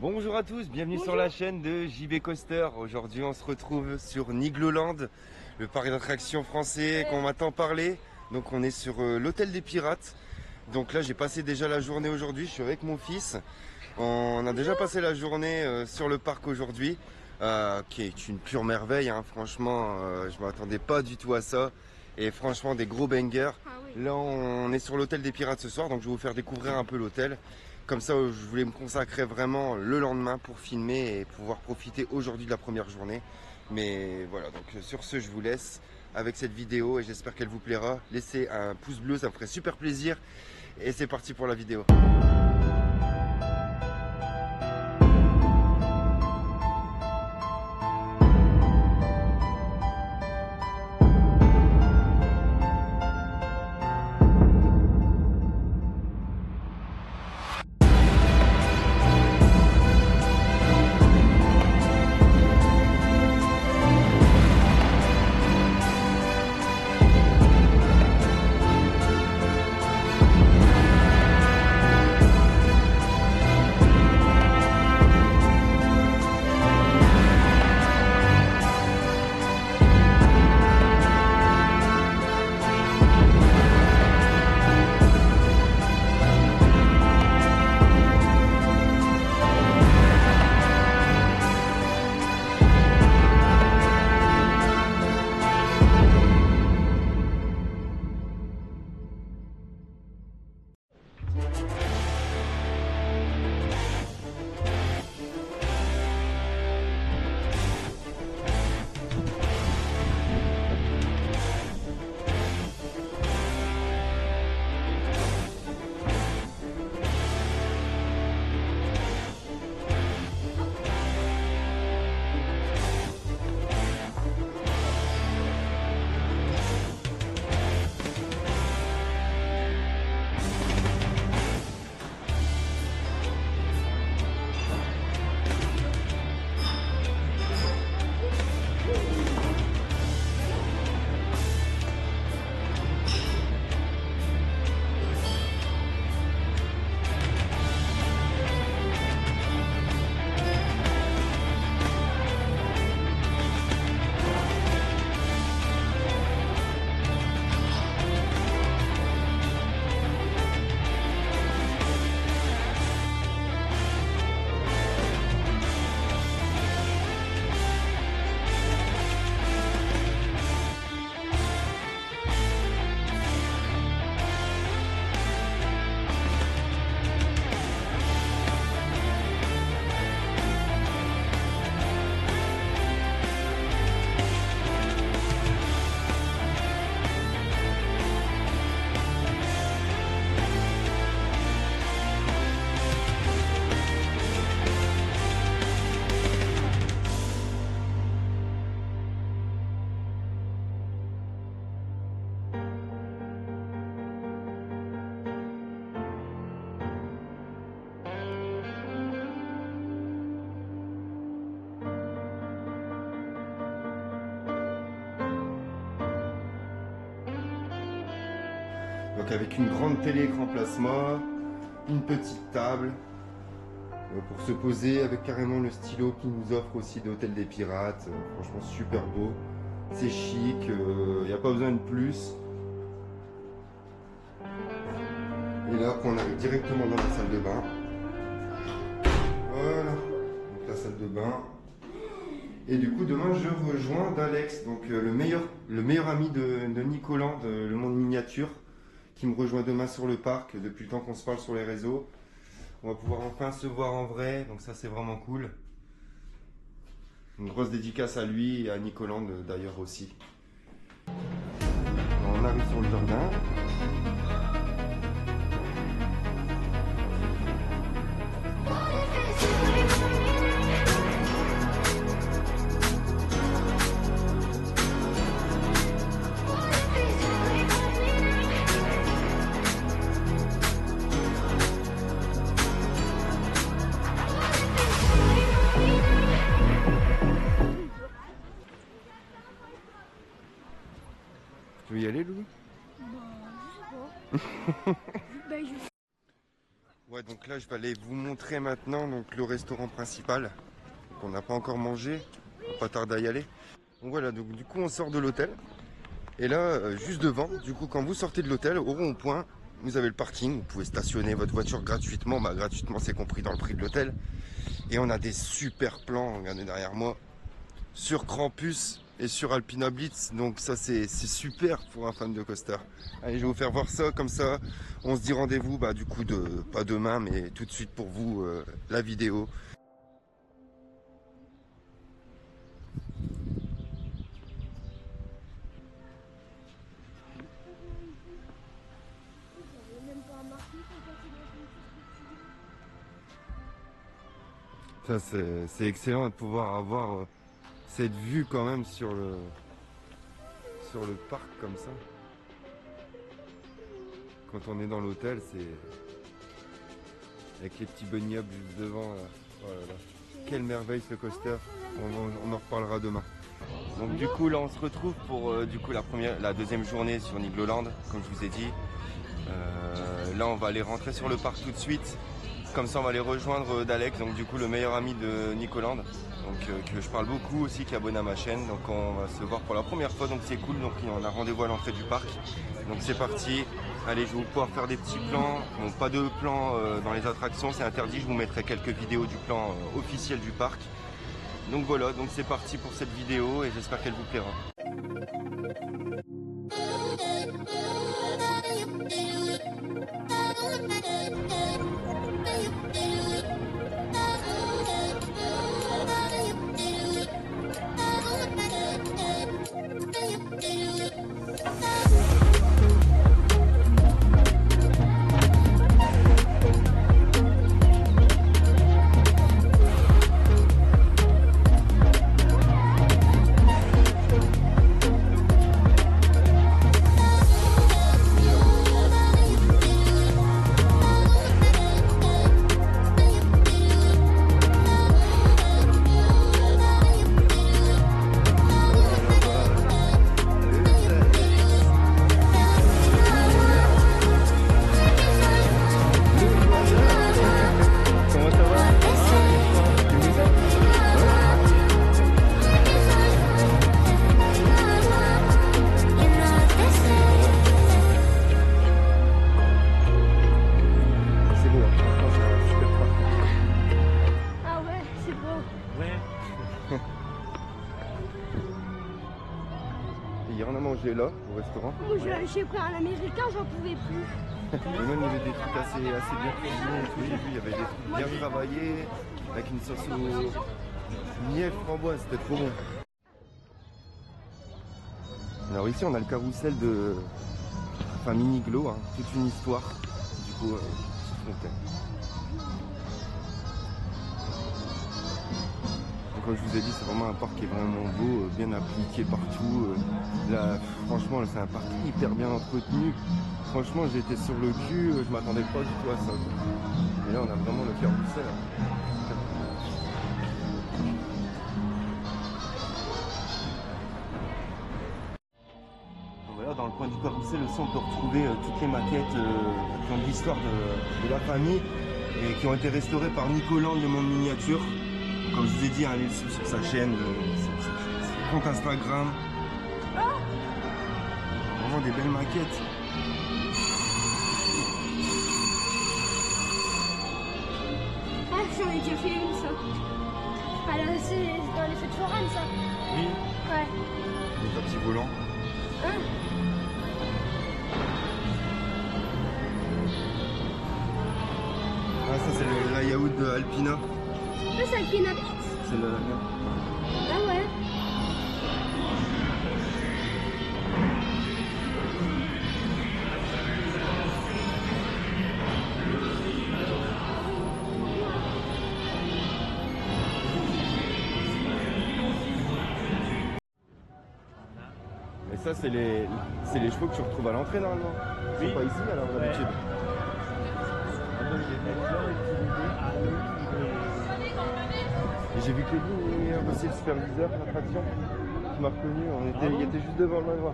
Bonjour à tous, bienvenue sur la chaîne de JB Coaster. Aujourd'hui on se retrouve sur Nigloland, le parc d'attractions français qu'on m'attend parler. Donc on est sur l'hôtel des Pirates. Donc là j'ai passé déjà la journée aujourd'hui, je suis avec mon fils. On a déjà passé la journée sur le parc aujourd'hui, qui est une pure merveille, hein. Franchement je ne m'attendais pas du tout à ça. Et franchement des gros bangers. Là on est sur l'hôtel des Pirates ce soir, donc je vais vous faire découvrir un peu l'hôtel. Comme ça, je voulais me consacrer vraiment le lendemain pour filmer et pouvoir profiter aujourd'hui de la première journée. Mais voilà, donc sur ce, je vous laisse avec cette vidéo et j'espère qu'elle vous plaira. Laissez un pouce bleu, ça me ferait super plaisir. Et c'est parti pour la vidéo. Donc avec une grande télé écran plasma, une petite table pour se poser avec carrément le stylo qui nous offre aussi d'Hôtel des Pirates. Franchement super beau, c'est chic, il n'y a pas besoin de plus. Et là on arrive directement dans la salle de bain. Voilà, donc la salle de bain. Et du coup demain je rejoins d'Alex, donc le meilleur ami de Nicoland, Le Monde Miniature, qui me rejoint demain sur le parc, depuis le temps qu'on se parle sur les réseaux. On va pouvoir enfin se voir en vrai, donc ça c'est vraiment cool. Une grosse dédicace à lui et à Nicoland d'ailleurs aussi. On arrive sur le jardin. Tu veux y aller, Louis? Bah, je sais pas. Ouais, donc là je vais aller vous montrer maintenant donc, le restaurant principal qu'on n'a pas encore mangé, on va pas tarder à y aller. Donc voilà, donc du coup on sort de l'hôtel et là juste devant, du coup quand vous sortez de l'hôtel, au rond-point, vous avez le parking, vous pouvez stationner votre voiture gratuitement, bah gratuitement c'est compris dans le prix de l'hôtel. Et on a des super plans, regardez derrière moi, sur Krampus et sur Alpina Blitz, donc ça c'est super pour un fan de coaster. Allez, je vais vous faire voir ça, comme ça on se dit rendez-vous bah, du coup pas demain mais tout de suite pour vous la vidéo. Ça c'est excellent de pouvoir avoir cette vue quand même sur le parc comme ça. Quand on est dans l'hôtel, c'est avec les petits bunny up juste devant. Oh là là. Quelle merveille ce coaster. On en reparlera demain. Donc du coup là on se retrouve pour du coup la deuxième journée sur Nigloland, comme je vous ai dit. Là on va aller rentrer sur le parc tout de suite. Comme ça on va aller rejoindre d'Alex, donc du coup le meilleur ami de Nicoland, donc que je parle beaucoup aussi, qui est abonné à ma chaîne. Donc on va se voir pour la première fois, donc c'est cool. Donc on a rendez-vous à l'entrée du parc. Donc c'est parti. Allez, je vais pouvoir faire des petits plans. Bon, pas de plans dans les attractions, c'est interdit. Je vous mettrai quelques vidéos du plan officiel du parc. Donc voilà, donc c'est parti pour cette vidéo et j'espère qu'elle vous plaira. Hier on a mangé là au restaurant. J'ai pris un américain, j'en pouvais plus. Et même il y avait des trucs assez bien cuisinés et tout. J'ai vu, il y avait des trucs bien travaillés avec une sauce au miel framboise, c'était trop bon. Alors ici on a le carrousel de famille Niglo, hein, toute une histoire. Du coup, petite fontaine. Comme je vous ai dit, c'est vraiment un parc qui est vraiment beau, bien appliqué partout. Là, franchement, c'est un parc hyper bien entretenu. Franchement, j'étais sur le cul, je m'attendais pas du tout à ça. Et là, on a vraiment le carrousel. Voilà, dans le coin du carrousel aussi, on peut retrouver toutes les maquettes qui ont de l'histoire de la famille et qui ont été restaurées par Nicoland Le Monde Miniature. Comme je vous ai dit, allez sur sa chaîne, son compte Instagram. Vraiment des belles maquettes. Ah, j'en ai déjà fait une, ça. Alors, c'est dans les fêtes foraines, ça. Oui. Ouais. Les petits volants. Hein? Ah, ça c'est le layout de Alpina. Ça, c'est Alpina Blitz. C'est le mien. Ah ouais. Et ça c'est les chevaux que tu retrouves à l'entrée normalement. Oui. Pas ici alors d'habitude. Et j'ai vu Kevin aussi le superviseur de l'attraction qui m'a reconnu, il était juste devant le manoir.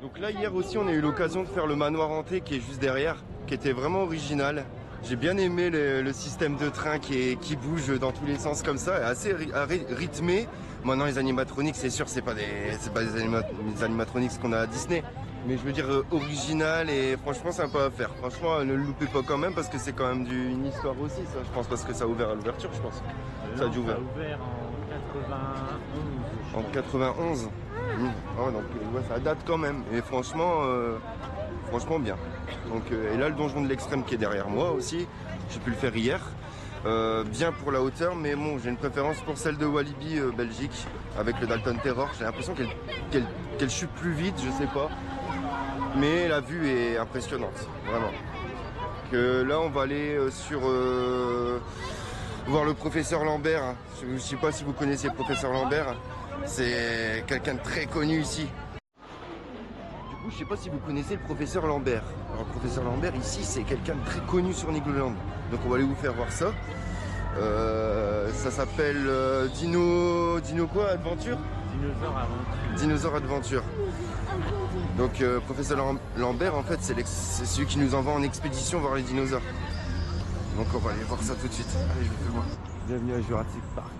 Donc là hier aussi on a eu l'occasion de faire le manoir hanté qui est juste derrière. qui était vraiment original. J'ai bien aimé le système de train qui bouge dans tous les sens comme ça, assez rythmé. Maintenant les animatroniques, c'est sûr, c'est pas des animatroniques qu'on a à Disney. Mais je veux dire original et franchement sympa à faire. Franchement ne le loupez pas quand même parce que c'est quand même une histoire aussi ça, je pense, parce que ça a ouvert à l'ouverture, je pense. Ça a dû ouvert. En 91. Oh, donc ouais, ça date quand même. Et franchement, franchement bien. Donc, et là le donjon de l'extrême qui est derrière moi aussi. J'ai pu le faire hier. Bien pour la hauteur, mais bon, j'ai une préférence pour celle de Walibi Belgique avec le Dalton Terror. J'ai l'impression qu'elle chute plus vite, je sais pas. Mais la vue est impressionnante, vraiment. Que là, on va aller voir le professeur Lambert. Je ne sais pas si vous connaissez le professeur Lambert. C'est quelqu'un de très connu ici. Du coup, je ne sais pas si vous connaissez le professeur Lambert. Alors, le professeur Lambert, ici, c'est quelqu'un de très connu sur Nigloland. Donc, on va aller vous faire voir ça. Ça s'appelle Dino quoi, Adventure ? Dinosaure Aventure. Dinosaure Adventure. Donc professeur Lambert en fait c'est celui qui nous envoie en expédition voir les dinosaures. Donc on va aller voir ça tout de suite. Allez, je vous fais voir. Bienvenue à Jurassic Park.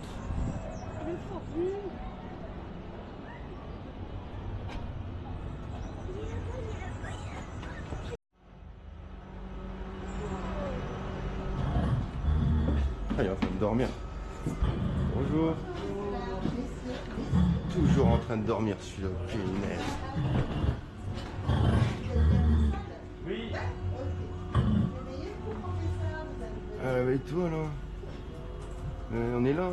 Ah, il est en train de dormir. Bonjour. Toujours en train de dormir celui-là. Punaise. Oui. Et toi là on est là.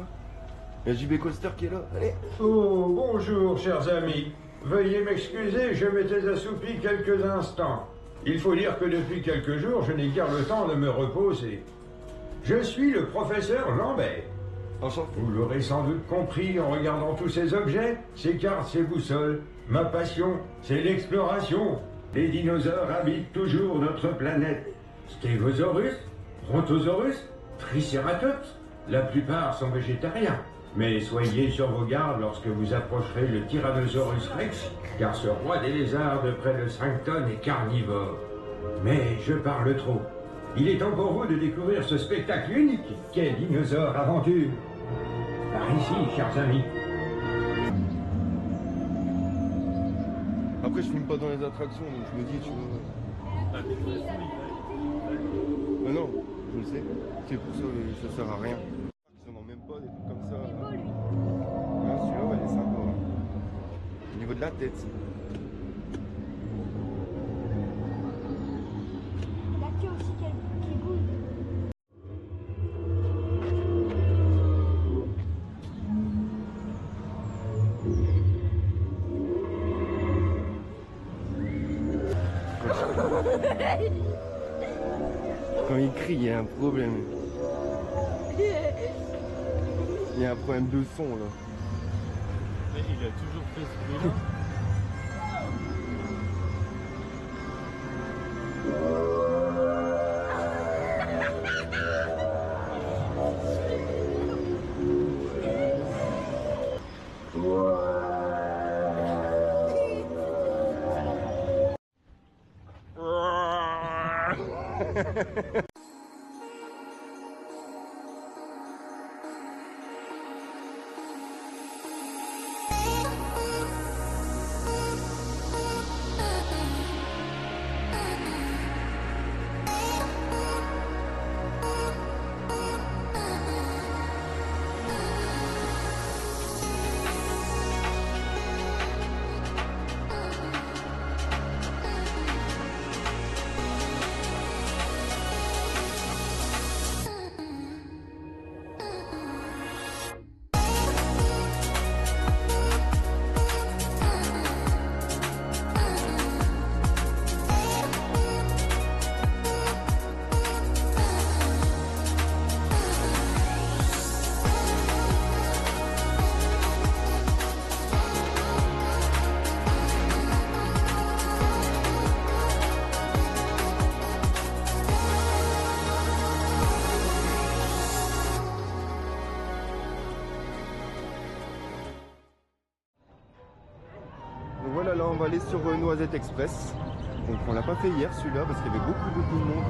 Il y a JB Coaster qui est là. Allez. Oh, bonjour, chers amis. Veuillez m'excuser, je m'étais assoupi quelques instants. Il faut dire que depuis quelques jours, je n'ai guère le temps de me reposer. Je suis le professeur Lambert. Enchanté. Vous l'aurez sans doute compris en regardant tous ces objets, ces cartes, ces boussoles. Ma passion, c'est l'exploration. Les dinosaures habitent toujours notre planète. Stégosaurus, Brontosaurus, Triceratops, la plupart sont végétariens. Mais soyez sur vos gardes lorsque vous approcherez le Tyrannosaurus Rex, car ce roi des lézards de près de 5 tonnes est carnivore. Mais je parle trop. Il est temps pour vous de découvrir ce spectacle unique qu'est Dinosaure Aventure. Par ici, chers amis. Après je filme pas dans les attractions donc je me dis tu vois. Mais non, je le sais. C'est pour ça que ça sert à rien. Ils en ont même pas des trucs comme ça. Ah, celui-là ouais, il est sympa. Hein. Au niveau de la tête. La queue aussi qui bouge. Quand il crie, il y a un problème. Il y a un problème de son là. Mais il a toujours fait ce bruit-là. Donc voilà, là on va aller sur Noisette Express. Donc on l'a pas fait hier celui-là parce qu'il y avait beaucoup de monde.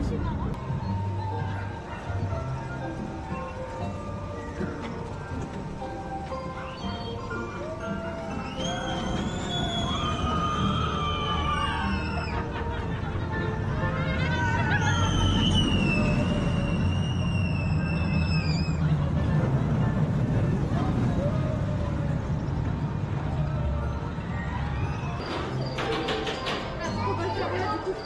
C'est marrant. On va le faire là du coup.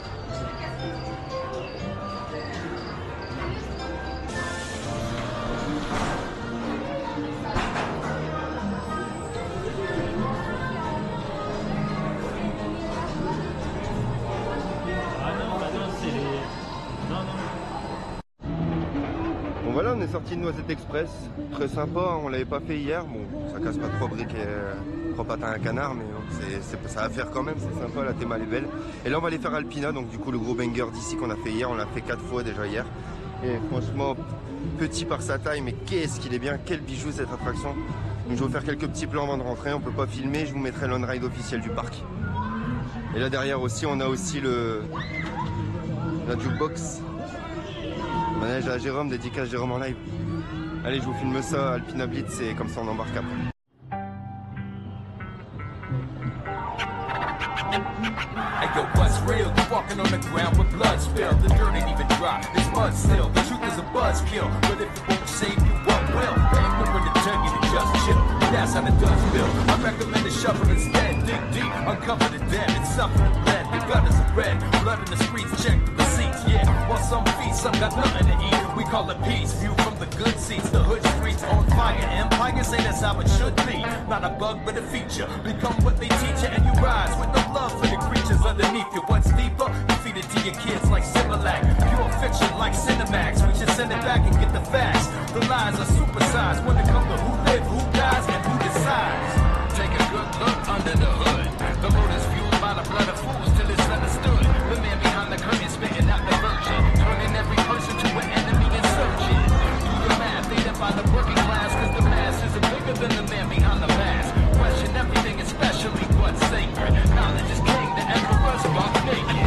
Ah non, bah non, c'est les... Non, non. Bon voilà, on est sorti de Noisette Express, très sympa, hein, on l'avait pas fait hier, bon ça casse pas trois briques et trois pattes à un canard, mais bon, ça va faire quand même, c'est sympa, la théma elle est belle. Et là on va aller faire Alpina, donc du coup le gros banger d'ici qu'on a fait hier, on l'a fait 4 fois déjà hier. Et franchement, petit par sa taille, mais qu'est-ce qu'il est bien, quel bijou cette attraction. Donc je vais vous faire quelques petits plans avant de rentrer, on peut pas filmer, je vous mettrai l'on-ride officiel du parc. Et là derrière aussi, on a aussi la jukebox. Manège à Jérôme, dédicace Jérôme en live. Allez, je vous filme ça, Alpina Blitz, et comme ça on embarque après. Hey yo, what's real? You walking on the ground with blood spilled. The dirt ain't even dry, it's mud still. The truth is a buzzkill, but if it won't save you, what will? They ain't no one to tell you to just chill. That's how the dust feel. I recommend a shovel instead. Dig deep, uncover the dead, and suffer the lead. The gutters are red, blood in the streets, check the receipts. Yeah, while some feast, some got nothing to eat. We call it peace. View from the good seats, the hood streets on fire. Empire say that's how it should be. Not a bug, but a feature. Become what they teach you, and you rise with no love for the creatures underneath you. What's deeper? You feed it to your kids like Similac. Pure fiction like Cinemax. We should send it back and get the facts. The lies are supersized when it comes to who lives, who dies, and who decides. Take a good look under the hood. The road is fueled by the blood of fools till it's understood. The man behind the curtain spitting out the version, turning every person to an enemy insurgent. Do the math, they live by the working class, cause the masses are bigger than the man behind the mask. Question everything, especially what's sacred. Knowledge is king, the emperor's buck naked.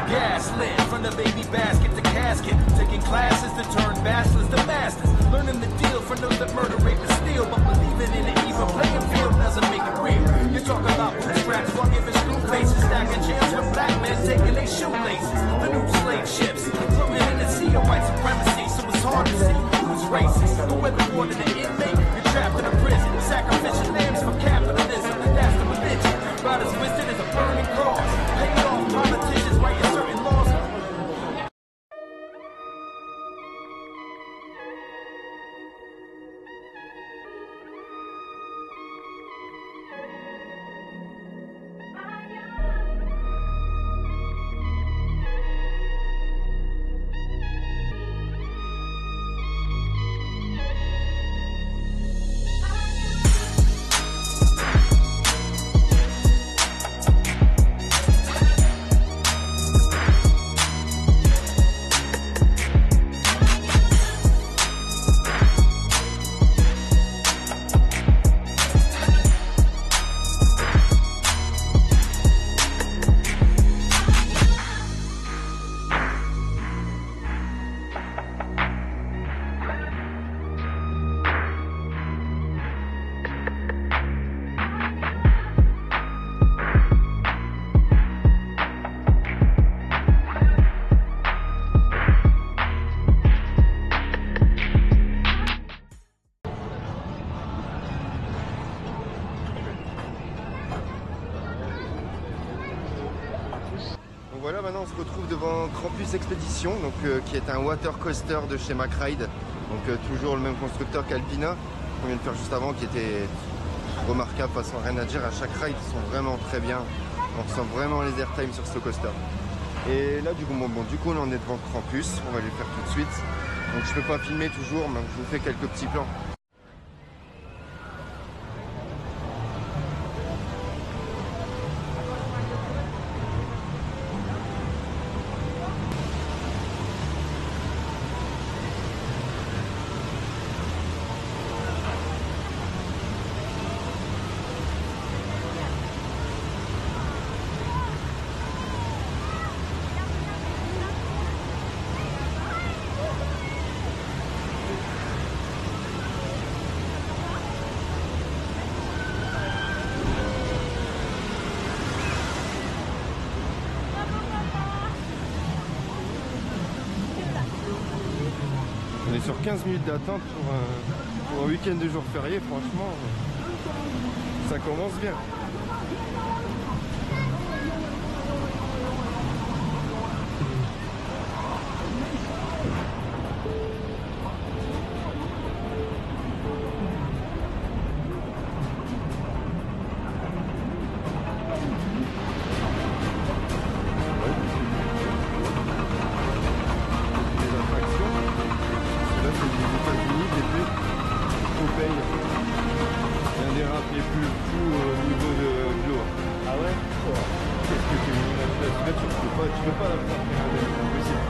Gaslit from the baby basket to casket, taking classes to turn bachelors to masters, learning the deal for those that murder, rape, and steal, but believing in an even playing field doesn't make it real. You're talking about bootstraps, while giving screw faces, stacking jams with black men taking their shoelaces. The new slave ships floating in the sea of white supremacy, so it's hard to see who's racist. But whether born in an inmate, you're trapped in a prison, sacrificial lambs for capitalism. That's the religion. Riders twisted as a burning cross, paid off politicians writing certain laws. Voilà, maintenant on se retrouve devant Krampus Expedition, donc, qui est un water coaster de chez McRide, donc toujours le même constructeur qu'Alpina, qu'on vient de faire juste avant, qui était remarquable, de toute façon rien à dire, à chaque ride ils sont vraiment très bien, on ressent vraiment les airtime sur ce coaster. Et là du coup, du coup on est devant Krampus, on va les faire tout de suite, donc je peux pas filmer toujours, mais je vous fais quelques petits plans. On est sur 15 minutes d'attente pour un week-end de jour férié, franchement, ça commence bien. Les plus fous au niveau de l'eau. Ah ouais? Qu'est-ce que tu veux? Là, tu peux pas la faire, c'est impossible.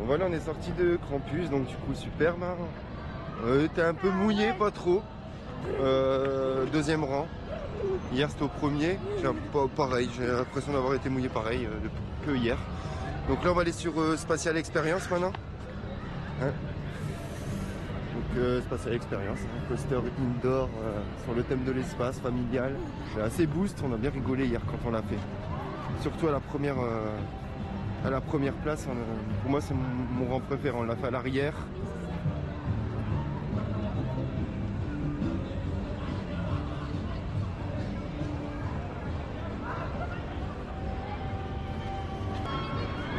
Voilà, on est sorti de Krampus, donc du coup superbe. T'es un peu mouillé, pas trop. Deuxième rang. Hier c'était au premier. Pareil, j'ai l'impression d'avoir été mouillé pareil que hier. Donc là on va aller sur Spatial Experience maintenant. Hein, donc Spatial Experience, un coaster indoor sur le thème de l'espace familial. C'est assez boost, on a bien rigolé hier quand on l'a fait. Surtout à la première place, pour moi c'est mon rang préféré, on l'a fait à l'arrière.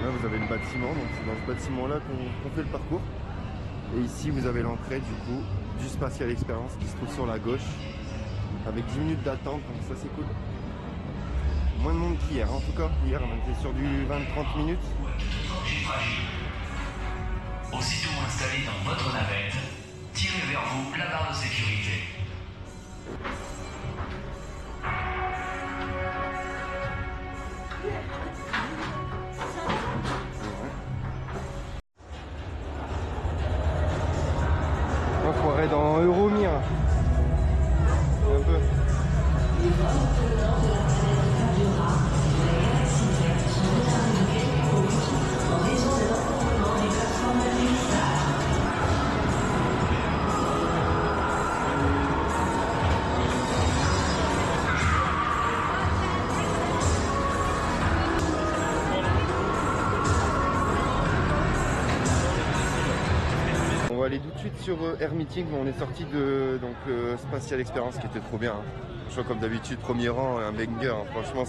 Là vous avez le bâtiment, donc c'est dans ce bâtiment là qu'on fait le parcours. Et ici vous avez l'entrée du coup du Spatial Experience qui se trouve sur la gauche avec 10 minutes d'attente, donc ça c'est cool. Moins de monde qu'hier, en tout cas. Hier, on était sur du 20-30 minutes. Aussitôt installé dans votre navette, tirez vers vous la barre de sécurité. On croirait dans Euromir. Un peu. On va aller tout de suite sur Air Meeting. On est sorti de Spatial Experience qui était trop bien. Je vois comme d'habitude, premier rang, un banger. Franchement,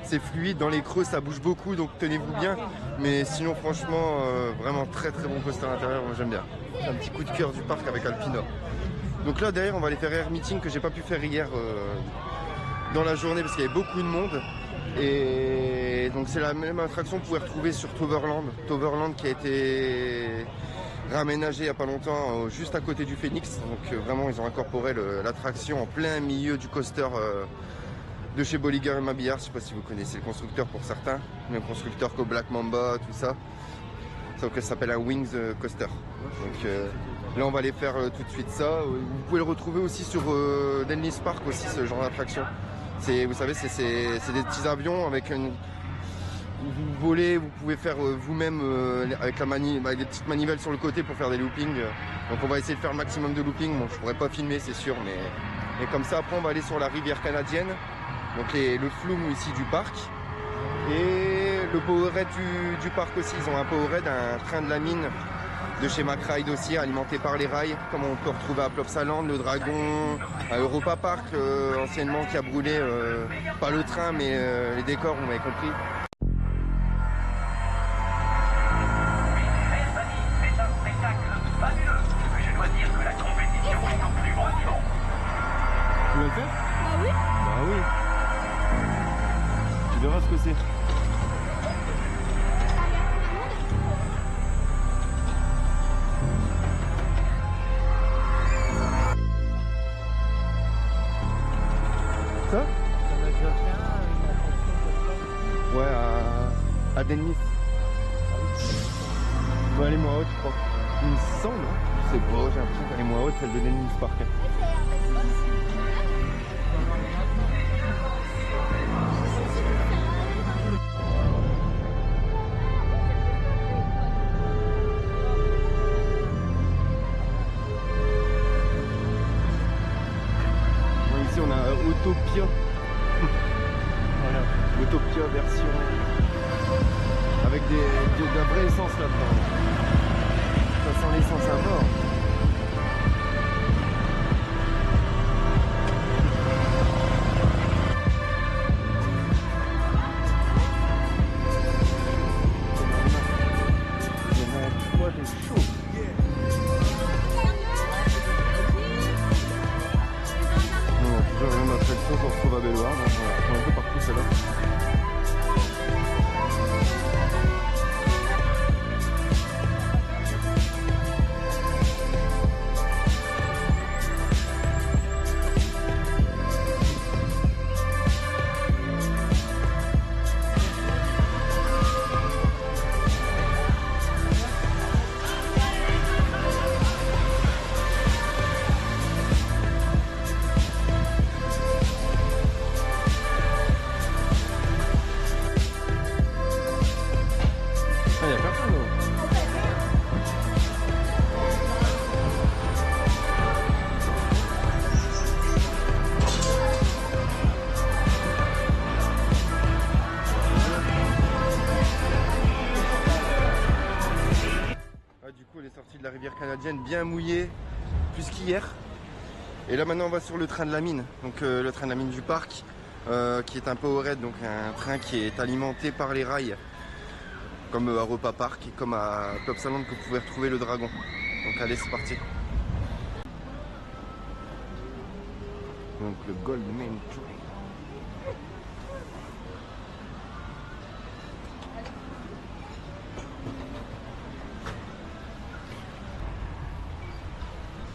c'est fluide. Dans les creux, ça bouge beaucoup, donc tenez-vous bien. Mais sinon, franchement, vraiment très très bon coaster à l'intérieur. Moi, j'aime bien. Un petit coup de cœur du parc avec Alpina. Donc là, derrière, on va aller faire Air Meeting que j'ai pas pu faire hier dans la journée parce qu'il y avait beaucoup de monde. Et donc, c'est la même attraction que vous pouvez retrouver sur Toverland. Toverland qui a été réaménagé il n'y a pas longtemps juste à côté du Phoenix, donc vraiment ils ont incorporé l'attraction en plein milieu du coaster de chez Bolliger & Mabillard. Je ne sais pas si vous connaissez le constructeur pour certains, le même constructeur que Black Mamba, tout ça, sauf que ça s'appelle un Wings Coaster. Donc là on va aller faire tout de suite ça. Vous pouvez le retrouver aussi sur Denlis Park aussi, ce genre d'attraction. Vous savez, c'est des petits avions avec une... Vous volez, vous pouvez faire vous-même avec des petites manivelles sur le côté pour faire des loopings. Donc on va essayer de faire le maximum de looping. Bon, je pourrais pas filmer, c'est sûr, mais comme ça après on va aller sur la rivière canadienne. Donc le flume ici du parc. Et le Powerade du parc aussi. Ils ont un Powerade, un train de la mine de chez McRide aussi, alimenté par les rails, comme on peut retrouver à Plopsaland, le Dragon, à Europa Park anciennement qui a brûlé, pas le train mais les décors, vous m'avez compris. Tu veux le faire? Bah oui. Bah oui. Tu verras ce que c'est. Ça? T'en as déjà fait un, une attraction comme ça? Ouais, à Dennis. Bah, elle est moins haute, je crois. Il me semble, hein. Je sais pas, j'ai l'impression qu'elle est moins haute, celle de Dennis Park. Bon, ici, on a Autopia. Voilà. Autopia version avec de la vraie essence là-dedans. Ça sent l'essence à mort. Il y en a quoi de chaud. Non, toujours la même attraction qu'on retrouve à Belloir. Donc voilà, on est un peu partout celle-là. Ah, y a personne là. Ah, du coup, on est sorti de la rivière canadienne bien mouillé, plus qu'hier. Et là, maintenant, on va sur le train de la mine. Donc, le train de la mine du parc, qui est un Powerhead, donc un train qui est alimenté par les rails. Comme à Europa Park et comme à Plopsaland que vous pouvez retrouver le dragon. Donc allez, c'est parti. Donc le Goldman Train.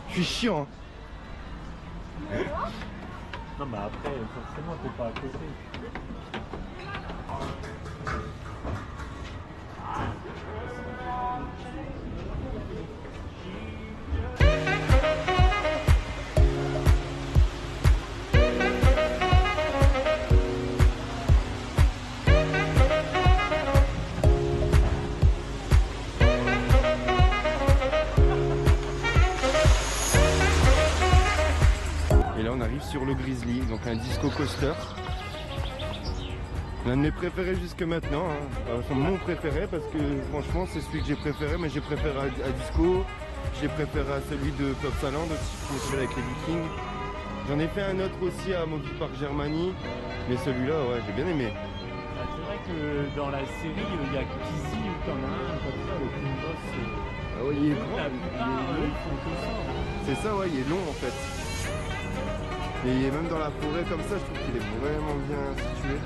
Je suis chiant. Hein. Non, mais après, forcément, t'es pas à côté. Et là on arrive sur le Grizzly, donc un disco coaster. L'un de mes préférés jusque maintenant, hein. Enfin, mon préféré parce que franchement c'est celui que j'ai préféré, mais j'ai préféré à Disco, j'ai préféré à celui de Plopsaland aussi, qui est celui avec les Vikings. J'en ai fait un autre aussi à Moby Park Germany, mais celui-là ouais j'ai bien aimé. Ah, c'est vrai que dans la série, il y a Kizzy où t'en as un comme ça avec une bosse. Ah ouais, il est grand, La plupart, ils font que ça. c'est ça ouais, il est long en fait. Et il est même dans la forêt comme ça, je trouve qu'il est vraiment bien situé.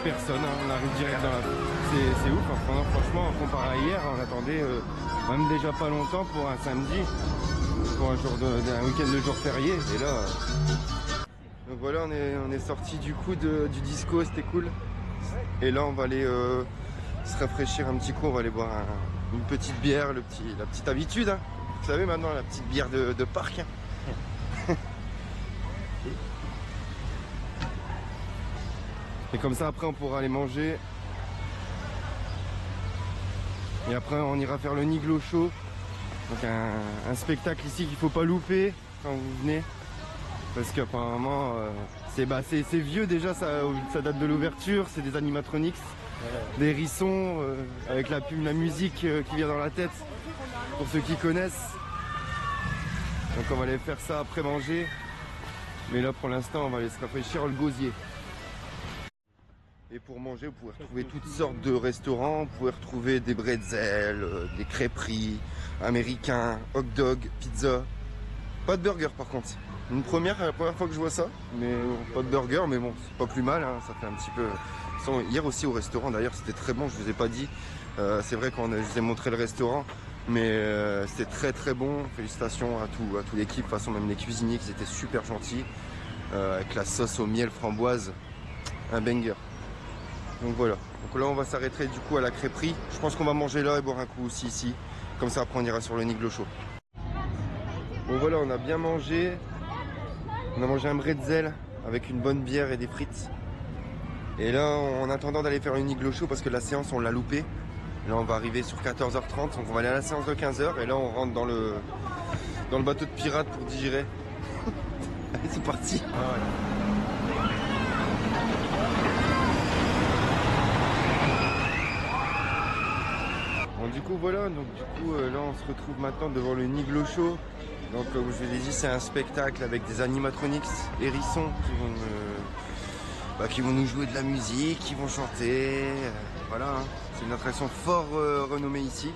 Personne, hein, on arrive direct dans la... C'est ouf, hein, franchement, comparé à hier, on attendait même déjà pas longtemps pour un samedi, pour un week-end de jour férié, et là... Donc voilà, on est sorti du coup du disco, c'était cool. Et là on va aller se rafraîchir un petit coup, on va aller boire une petite bière, la petite habitude. Hein. Vous savez maintenant, la petite bière de parc. Hein. Et comme ça, après, on pourra aller manger. Et après, on ira faire le Niglo Show. Donc un spectacle ici qu'il ne faut pas louper quand vous venez. Parce qu'apparemment, c'est vieux déjà, ça date de l'ouverture. C'est des animatronics, des hérissons, avec la musique qui vient dans la tête. Pour ceux qui connaissent. Donc on va aller faire ça après manger. Mais là, pour l'instant, on va aller se rafraîchir le gosier. Et pour manger, vous pouvez retrouver toutes sortes de restaurants. Vous pouvez retrouver des bretzels, des crêperies, américains, hot dog, pizza. Pas de burger par contre. La première fois que je vois ça, mais pas de burger, mais bon, c'est pas plus mal. Hein, ça fait un petit peu. Hier aussi au restaurant, d'ailleurs, c'était très bon. Je vous ai pas dit. C'est vrai qu'on je vous ai montré le restaurant, mais c'était très très bon. Félicitations à toute l'équipe. De toute façon, même les cuisiniers, qui étaient super gentils, avec la sauce au miel framboise, un banger. Donc voilà, donc là on va s'arrêter du coup à la crêperie. Je pense qu'on va manger là et boire un coup aussi ici. Comme ça après on ira sur le Niglo Show. Bon voilà, on a bien mangé. On a mangé un bretzel avec une bonne bière et des frites. Et là en attendant d'aller faire le Niglo Show, parce que la séance on l'a loupé. Là on va arriver sur 14h30, donc on va aller à la séance de 15h. Et là on rentre dans le bateau de pirates pour digérer. Allez c'est parti. Ah ouais. Bon, du coup voilà, donc là on se retrouve maintenant devant le Niglo Show. Donc comme je vous l'ai dit, c'est un spectacle avec des animatronics hérissons qui vont nous jouer de la musique, qui vont chanter. Voilà, hein. C'est une attraction fort renommée ici.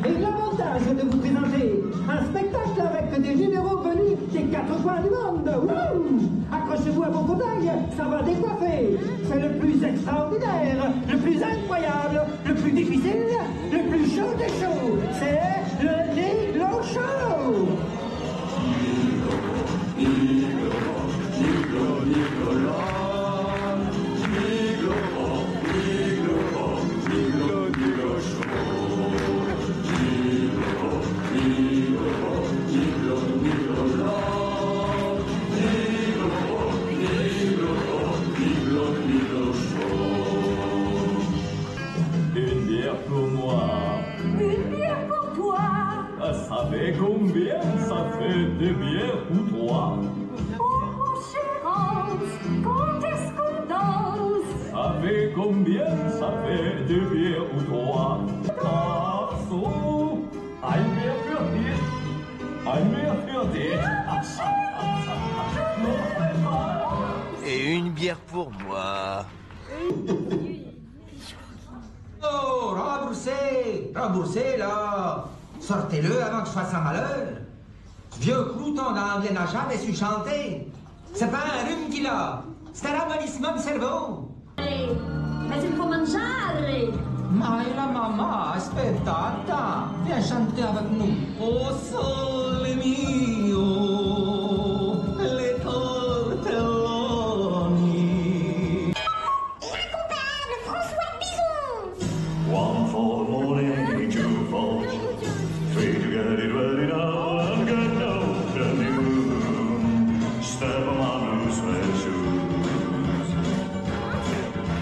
Et l'avantage de vous présenter un spectacle avec des numéros venus des 4 coins du monde. Wouh! Accrochez-vous à vos fauteuils, ça va décoiffer. C'est le plus extraordinaire, le plus incroyable, le plus difficile, le plus chaud des shows. C'est le Niglo Show. Une bière pour moi. Une bière pour toi. Ça fait combien? Ça fait 2 bières ou 3? Oh mon cher Hans, quand est-ce qu'on danse? Ça fait combien? Ça fait 2 bières ou 3? Ah, so, ein Bier für dich. Ein Bier für dich. Et une bière pour moi. Oh, remboursez! Remboursez, là! Sortez-le avant que je fasse un malheur! Ce vieux crouton d'anglais n'a jamais su chanter! C'est pas un rhume qu'il a! C'est un ramollissement de cerveau! Mais il faut mangiare! Ma la mamma, aspetta, viens chanter avec nous! Oh, sole mio, le tortelloni! One for the morning, 2 for 3 to get it ready now and get down the noon. Step on my blue suede shoes.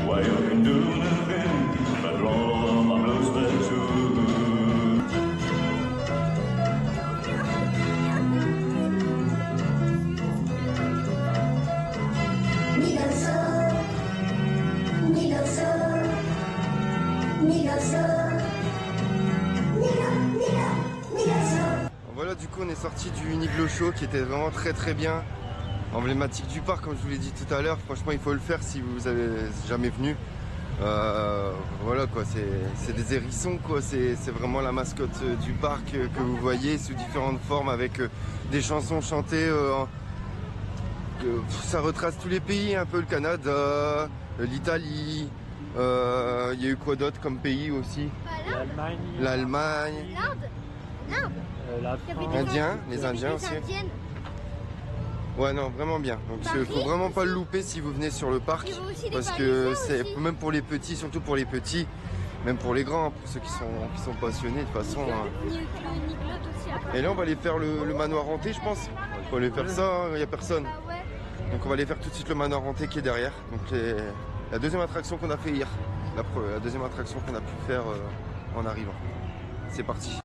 Why you can do nothing but roll on my blue suede shoes. Voilà, du coup on est sorti du Niglo Show qui était vraiment très très bien, emblématique du parc comme je vous l'ai dit tout à l'heure. Franchement il faut le faire si vous avez jamais venu. Voilà quoi, c'est des hérissons quoi, c'est vraiment la mascotte du parc que vous voyez sous différentes formes avec des chansons chantées. Ça retrace tous les pays, un peu le Canada, l'Italie, il y a eu quoi d'autre comme pays aussi? L'Allemagne, L'Inde, la France. les Indiens aussi. Ouais non, vraiment bien. Donc il faut vraiment pas le louper si vous venez sur le parc, parce que c'est même pour les petits, surtout pour les petits, même pour les grands, pour ceux qui sont passionnés de toute façon. Et là on va aller faire le manoir hanté, je pense. On va aller faire ça, il n'y a personne. Donc on va aller faire tout de suite le manoir hanté qui est derrière. Donc la deuxième attraction qu'on a fait hier, la deuxième attraction qu'on a pu faire en arrivant. C'est parti.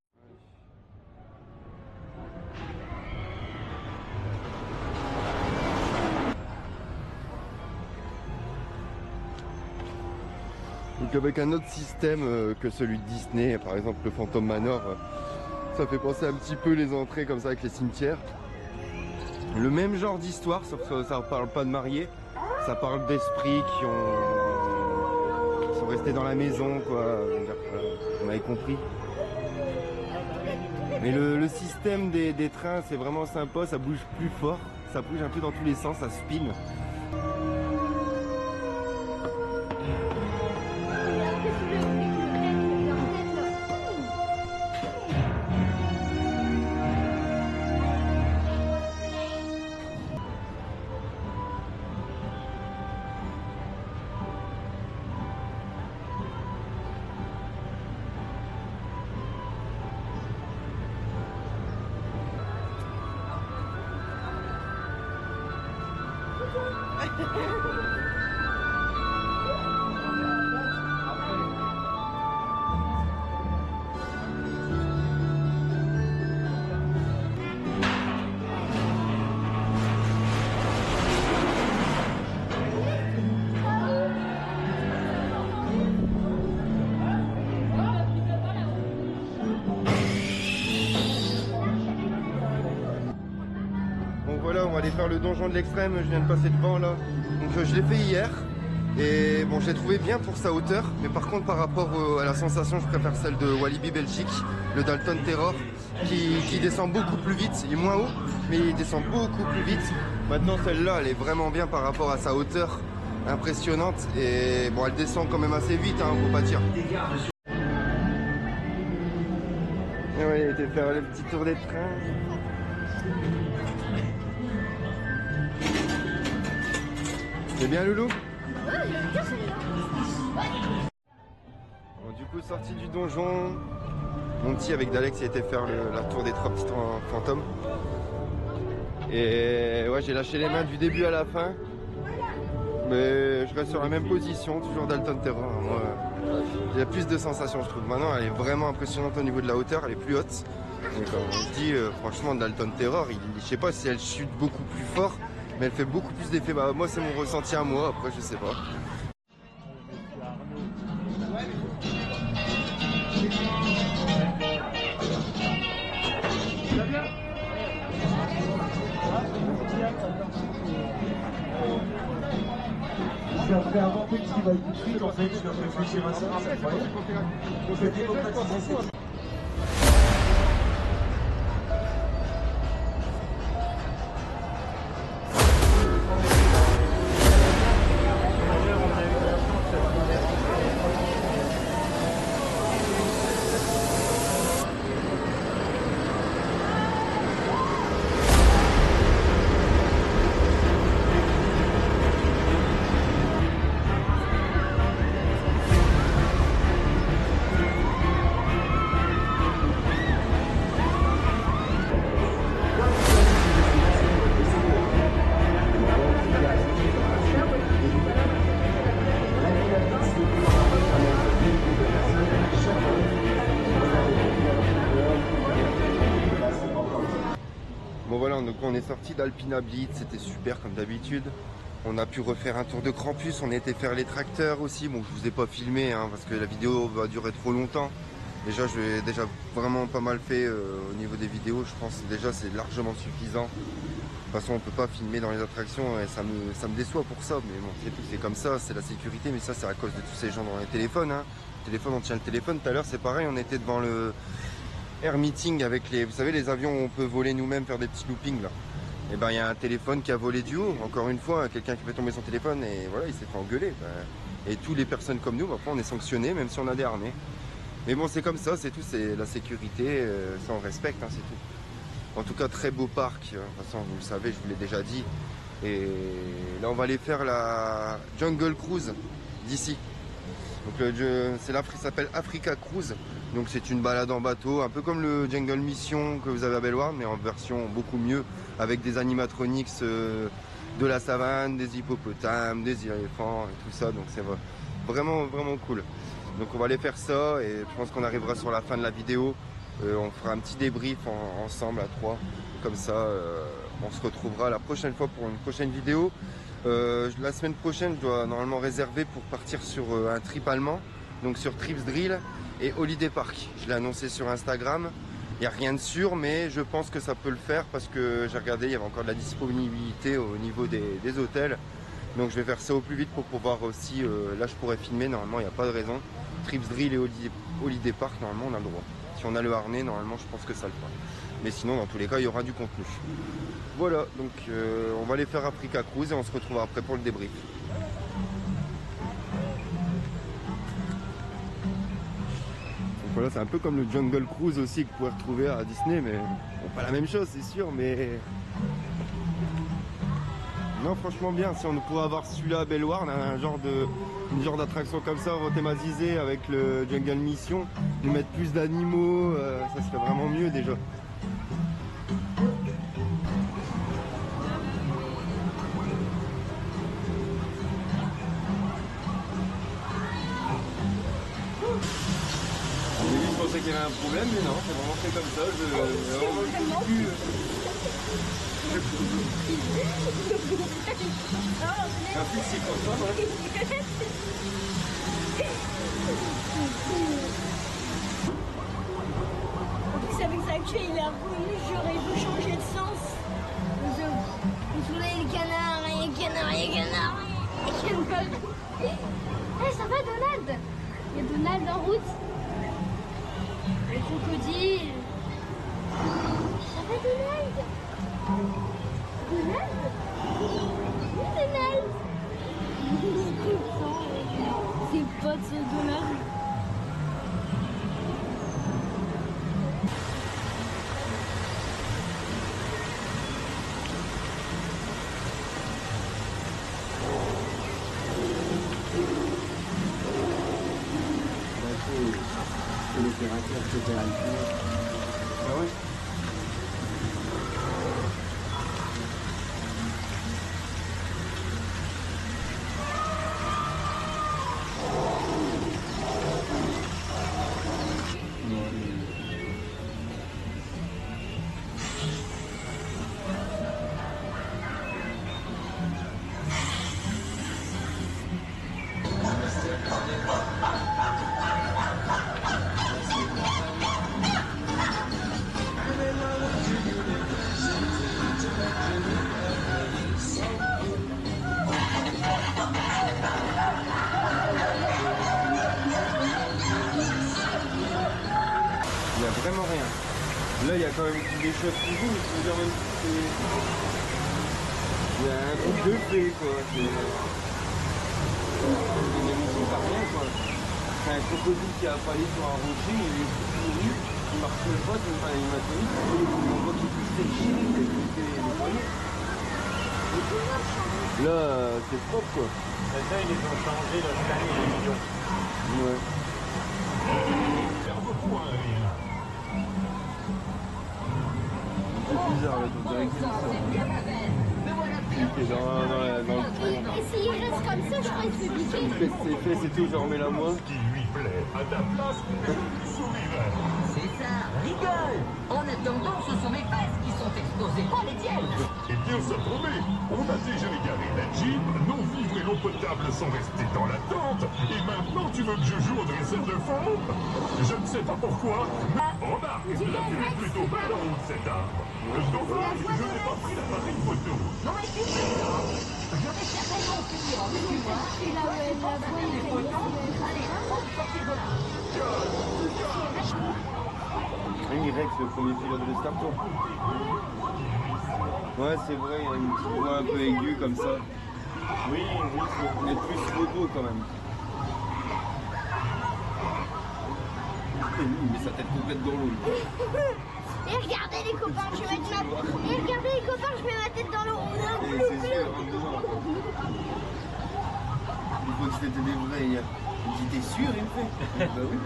Donc avec un autre système que celui de Disney, par exemple le Phantom Manor, ça fait penser un petit peu les entrées comme ça avec les cimetières. Le même genre d'histoire, sauf que ça ne parle pas de mariés, ça parle d'esprits qui sont restés dans la maison, quoi. Vous m'avez compris. Mais le système des trains, c'est vraiment sympa, ça bouge plus fort, ça bouge un peu dans tous les sens, ça spin. Voilà, on va aller faire le donjon de l'extrême, je viens de passer devant là. Donc je l'ai fait hier et bon, je l'ai trouvé bien pour sa hauteur, mais par contre par rapport à la sensation, je préfère celle de Walibi Belgique, le Dalton Terror, qui descend beaucoup plus vite. Il est moins haut, mais il descend beaucoup plus vite. Maintenant celle-là, elle est vraiment bien par rapport à sa hauteur, impressionnante, et bon, elle descend quand même assez vite, hein, faut pas dire. Et ouais, il était faire le petit tour des trains. C'est bien Loulou? Ouais, j'aime bien celle-là. Bon, du coup, sorti du donjon, mon petit avec Dalex il a été faire la tour des 3 petits fantômes. Et ouais, j'ai lâché les mains du début à la fin. Mais je reste sur la même position, toujours Dalton Terror. Moi, il y a plus de sensations, je trouve. Maintenant, elle est vraiment impressionnante au niveau de la hauteur, elle est plus haute. Et comme on dit, franchement, Dalton Terror, je sais pas si elle chute beaucoup plus fort, mais elle fait beaucoup plus d'effet. Bah, moi, c'est mon ressenti à moi, après, je sais pas. Je vais faire inventer ce qui va être tout de suite, en fait, je vais réfléchir à ça, c'est incroyable. On fait démocratiser ça. Bon voilà, donc on est sorti d'Alpina Blitz, c'était super comme d'habitude. On a pu refaire un tour de Krampus, on a été faire les tracteurs aussi. Bon, je vous ai pas filmé hein, parce que la vidéo va durer trop longtemps. Déjà, je vais déjà vraiment pas mal fait au niveau des vidéos. Je pense que déjà c'est largement suffisant. De toute façon, on peut pas filmer dans les attractions et ça me déçoit pour ça. Mais bon, c'est tout, c'est comme ça, c'est la sécurité. Mais ça, c'est à cause de tous ces gens dans les téléphones. Hein. Le téléphone, on tient le téléphone. Tout à l'heure, c'est pareil, on était devant le Air Meeting avec les, vous savez, les avions où on peut voler nous-mêmes, faire des petits loopings là. Et ben, il y a un téléphone qui a volé du haut. Encore une fois, quelqu'un qui fait tomber son téléphone et voilà, il s'est fait engueuler. Et toutes les personnes comme nous, après, on est sanctionnés, même si on a des harnais. Mais bon, c'est comme ça, c'est tout, c'est la sécurité, ça on respecte, hein, c'est tout. En tout cas, très beau parc, de toute façon, vous le savez, je vous l'ai déjà dit. Et là, on va aller faire la Jungle Cruise d'ici. Donc, ça s'appelle Africa Cruise. Donc, c'est une balade en bateau, un peu comme le Jungle Mission que vous avez à Bellewaerde, mais en version beaucoup mieux, avec des animatronics de la savane, des hippopotames, des éléphants et tout ça. Donc, c'est vraiment, vraiment cool. Donc on va aller faire ça et je pense qu'on arrivera sur la fin de la vidéo. On fera un petit débrief ensemble à 3. Comme ça, on se retrouvera la prochaine fois pour une prochaine vidéo. La semaine prochaine, je dois normalement réserver pour partir sur un trip allemand. Donc sur Trips Drill et Holiday Park. Je l'ai annoncé sur Instagram. Il n'y a rien de sûr, mais je pense que ça peut le faire parce que j'ai regardé, il y avait encore de la disponibilité au niveau des hôtels. Donc je vais faire ça au plus vite pour pouvoir aussi, là je pourrais filmer, normalement il n'y a pas de raison. Trips Drill et Holiday Park, normalement on a le droit. Si on a le harnais, normalement je pense que ça le fera. Mais sinon dans tous les cas il y aura du contenu. Voilà, donc on va aller faire Africa Cruise et on se retrouve après pour le débrief. Donc voilà, c'est un peu comme le Jungle Cruise aussi que vous pouvez retrouver à Disney, mais bon, pas la même chose c'est sûr, mais... Non, franchement bien, si on pourrait avoir celui-là à Bellewaerde, une genre d'attraction comme ça, thématisée avec le Jungle Mission, nous mettre plus d'animaux, ça serait vraiment mieux déjà. Au début, je pensais qu'il y avait un problème, mais non, c'est vraiment fait comme ça. Un peu si comme ça, ouais. C'est avec ça que il a voulu, j'aurais dû changer de sens. Je voulais le canard, et le canard, et le canard, et le canard. Eh, ça va Donald? Il y a Donald en route. Le crocodile. Ça va Donald? Donald? Oui, Donald. C'est pas de ce Donald. L'opérateur qui était à ah ouais. Vraiment rien. Là, il y a quand même des choses qui bougent, je veux dire, même si il y a un truc de fait, quoi. C'est une émission par rien, quoi. C'est un crocodile qui a fallu sur un rocher, il est tout pourri, il marche même pas, il m'a tenu, on voit qu'il pousse ses chiens, il fait les nettoyer. Là, c'est propre, quoi. Ça, ils les ont changé, là, cette année, les millions. Ouais. C'est bizarre là, on dirait qu'il est dans le trou. Et s'il reste comme ça, je crois qu'il se piquer. C'est fait, c'est tout, j'en remets la main. Ce qui lui plaît, à ta place, je sourirais. C'est ça, rigole. En attendant, ce sont mes fesses qui sont exposées, pas les tiennes. Eh bien, ça promet. On a déjà égaré la Jeep, nos vivres et l'eau potable sont restés dans la tente, et maintenant tu Tu veux que je joue au dresseur de fond? Je ne sais pas pourquoi. Remarque, la vue est plutôt belle en haut de cet arbre. Dommage, je n'ai pas pris l'appareil photo. Non mais c'est pas je vais certainement finir en excuse-moi. Et là, ouais, la voix, il est Allez, on va sortir de là. Y, le premier pilote de Star Tour. Ouais, c'est vrai, il y a une petite voix un peu aiguë comme ça. Oui, il est plus photo quand même. Il met sa tête complète dans l'eau. Et regardez les copains, je vais mettre ma... Et regardez les copains, je mets ma tête dans l'eau. C'est sûr, il faut que c'était des vrais. Il me dit, t'es sûr, il me fait. Bah oui.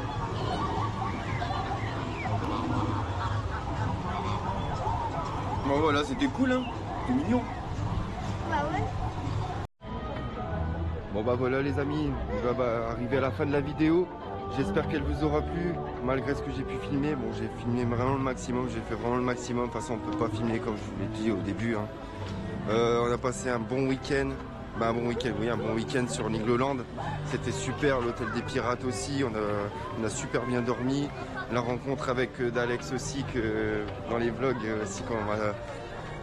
Bon voilà, c'était cool, hein. C'était mignon. Bah ouais. Bon bah voilà les amis, on va arriver à la fin de la vidéo. J'espère qu'elle vous aura plu, malgré ce que j'ai pu filmer. Bon, j'ai filmé vraiment le maximum, j'ai fait vraiment le maximum. De toute façon, on peut pas filmer comme je vous l'ai dit au début, hein. On a passé un bon week-end. Bah, un bon week-end, oui, un bon week-end sur Nigloland. C'était super, l'hôtel des pirates aussi. On a super bien dormi. La rencontre avec d'Alex aussi, que dans les vlogs aussi,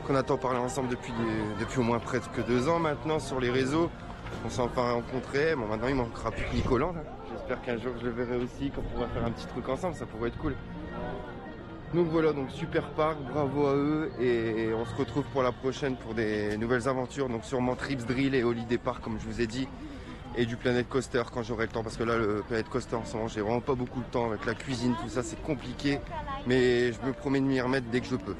qu'on attend parler ensemble depuis au moins presque 2 ans maintenant sur les réseaux. On s'est enfin rencontrés. Bon, maintenant il manquera plus que Nicolas. J'espère qu'un jour je le verrai aussi, qu'on pourra faire un petit truc ensemble, ça pourrait être cool. Donc voilà, donc super parc, bravo à eux, et on se retrouve pour la prochaine pour des nouvelles aventures, donc sûrement Trips Drill et Holiday Park comme je vous ai dit, et du Planet Coaster quand j'aurai le temps, parce que là le Planet Coaster en ce moment j'ai vraiment pas beaucoup de temps avec la cuisine, tout ça c'est compliqué, mais je me promets de m'y remettre dès que je peux.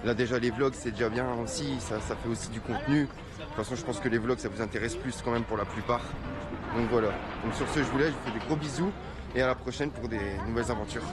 Là déjà les vlogs c'est déjà bien aussi, ça fait aussi du contenu. De toute façon je pense que les vlogs ça vous intéresse plus quand même pour la plupart. Donc voilà, donc sur ce je vous laisse, je vous fais des gros bisous et à la prochaine pour des nouvelles aventures.